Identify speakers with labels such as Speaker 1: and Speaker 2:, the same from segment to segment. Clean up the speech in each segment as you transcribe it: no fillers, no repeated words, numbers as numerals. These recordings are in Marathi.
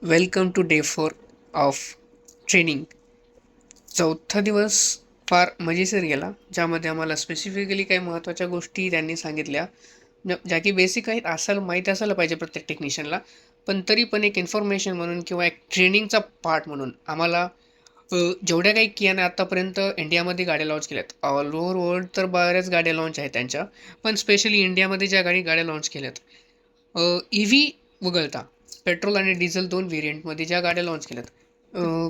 Speaker 1: Welcome to day 4 of training. चौथा दिवस फार मजेशीर गेला, ज्यामध्ये आम्हाला स्पेसिफिकली काही महत्त्वाच्या गोष्टी त्यांनी सांगितल्या, ज्या की बेसिक आहेत, माहीत असायला पाहिजे प्रत्येक टेक्निशियनला. पण तरी पण एक इन्फॉर्मेशन म्हणून किंवा एक ट्रेनिंगचा पार्ट म्हणून आम्हाला जेवढ्या काही कियाने आत्तापर्यंत इंडियामध्ये गाड्या लॉन्च केल्यात, ऑल ओव्हर वर्ल्ड तर बऱ्याच गाड्या लॉन्च आहेत त्यांच्या, पण स्पेशली इंडियामध्ये ज्या गाड्या लॉन्च केल्यात, ई व्ही वगळता पेट्रोल आणि डिझेल दोन व्हेरियंटमध्ये ज्या गाड्या लॉन्च केल्यात,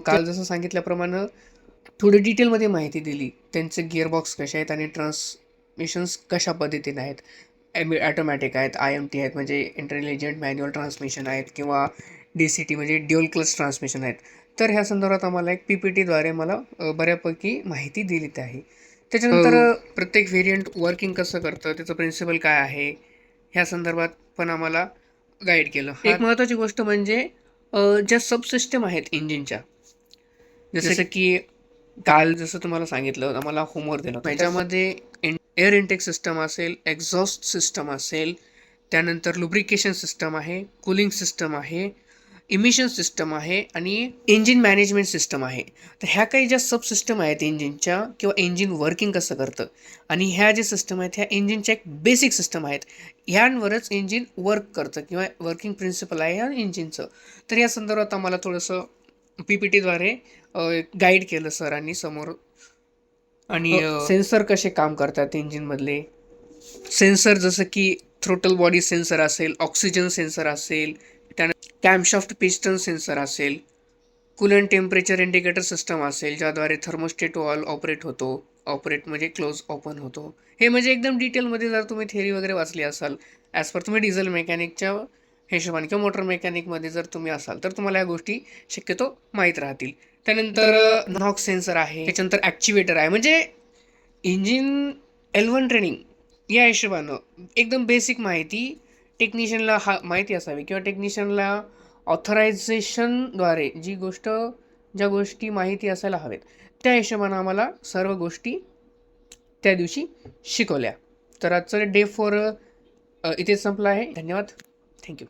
Speaker 1: काल जसं सांगितल्याप्रमाणे थोडी डिटेलमध्ये माहिती दिली. त्यांचे गिअरबॉक्स कसे आहेत आणि ट्रान्समिशन्स कशा पद्धतीने आहेत. ॲटोमॅटिक आहेत, आय एम टी आहेत म्हणजे इंटेलिजंट मॅन्युअल ट्रान्समिशन आहेत, किंवा डी सी टी म्हणजे ड्युअल क्लच ट्रान्समिशन आहेत. तर ह्या संदर्भात आम्हाला एक पी पी टीद्वारे मला बऱ्यापैकी माहिती दिली आहे. त्याच्यानंतर प्रत्येक व्हेरियंट वर्किंग कसं करतं, त्याचं प्रिन्सिपल काय आहे, ह्या संदर्भात पण आम्हाला गाईड केलं. एक महत्त्वाची गोष्ट म्हणजे ज्या सबसिस्टम आहेत इंजिनच्या, जसं की काल जसं तुम्हाला सांगितलं, आम्हाला होमवर्क दिलं, त्याच्यामध्ये एअर इनटेक सिस्टम असेल, एक्झॉस्ट सिस्टम असेल, त्यानंतर लुब्रिकेशन सिस्टम आहे, कूलिंग सिस्टम आहे, इमिशन सिस्टम आहे आणि इंजिन मॅनेजमेंट सिस्टम आहे. तर ह्या काही ज्या सबसिस्टम आहेत इंजिनच्या, किंवा इंजिन वर्किंग कसं करतं, आणि ह्या ज्या सिस्टम आहेत ह्या इंजिनच्या एक बेसिक सिस्टम आहेत. ह्यांवरच इंजिन वर्क करतं किंवा वर्किंग प्रिन्सिपल आहे या इंजिनचं. तर या संदर्भात आम्हाला थोडंसं पी पी टीद्वारे गाईड केलं सरांनी समोर. आणि सेन्सर कसे काम करतात इंजिनमधले सेन्सर, जसं की थ्रोटल बॉडी सेन्सर असेल, ऑक्सिजन सेन्सर असेल, त्यानंतर कॅम्पशाफ्ट पिस्टन सेन्सर असेल, कूलंट टेम्परेचर इंडिकेटर सिस्टम असेल, ज्याद्वारे थर्मोस्टेट वॉल्व ऑपरेट म्हणजे क्लोज ओपन होतो. हे म्हणजे एकदम डिटेलमध्ये जर तुम्ही थेअरी वगैरे वाचली असाल, ॲज पर तुम्ही डिझेल मेकॅनिकच्या हिशोबाने किंवा मोटर मेकॅनिकमध्ये जर तुम्ही असाल, तर तुम्हाला या गोष्टी शक्यतो माहीत राहतील. त्यानंतर नॉक्स सेन्सर आहे, त्याच्यानंतर ॲक्च्युएटर आहे. म्हणजे इंजिन L1 ट्रेनिंग या हिशोबानं एकदम बेसिक माहिती टेक्निशियनला माहिती असावी, किंवा टेक्निशियनला ऑथरायझेशनद्वारे ज्या गोष्टी माहिती असायला हवेत, त्या हिशोबानं आम्हाला सर्व गोष्टी त्या दिवशी शिकवल्या. तर आजचं डे 4 इथेच संपलं आहे. धन्यवाद. थँक्यू.